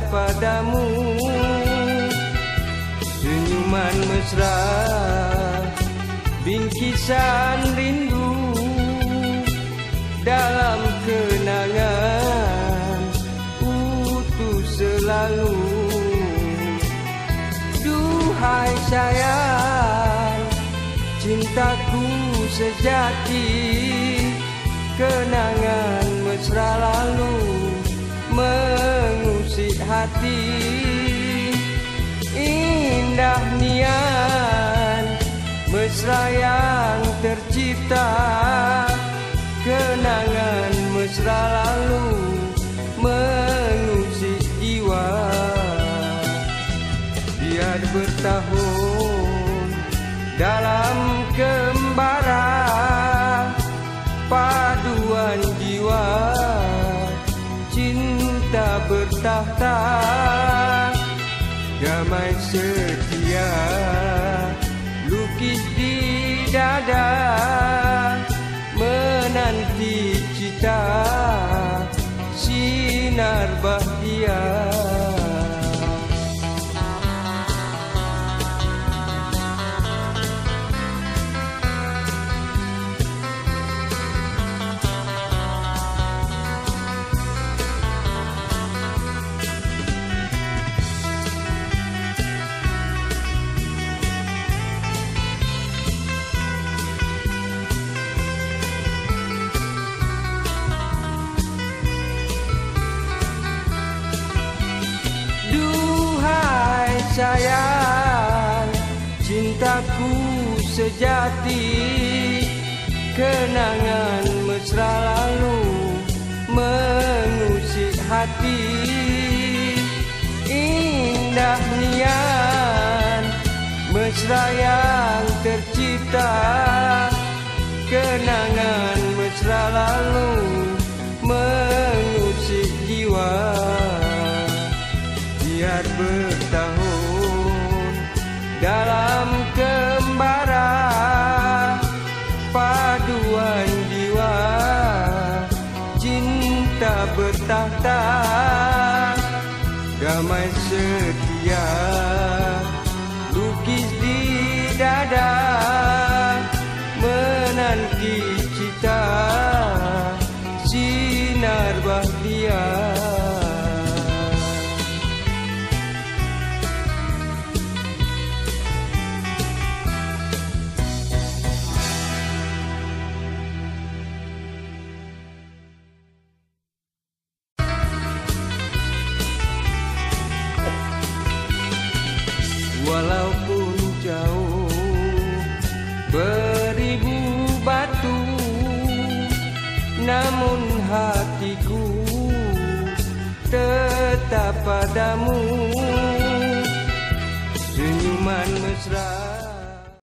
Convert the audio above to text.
padamu. Senyuman mesra, bingkisan rindu dalam kenangan utuh selalu. Duhai sayang, cintaku sejati, kenangan mesra lalu mengusik hati. Indah nian mesra yang tercipta, kenangan mesra lalu mengusik jiwa. Biar bertahun dalam kembara, paduan jiwa cinta bertahta. Damai setia lukis di dada, menanti cita sinar bahagia. Sayang, cintaku sejati, kenangan mesra lalu mengusik hati. Indah nian mesra yang tercipta, kenangan mesra lalu mengusik jiwa. Biar bertahun dalam kembara, paduan jiwa cinta bertahta. Damai setia lukis di dada, menanti cita sinar bahagia. Walaupun jauh beribu batu, namun hatiku tetap padamu. Senyuman mesra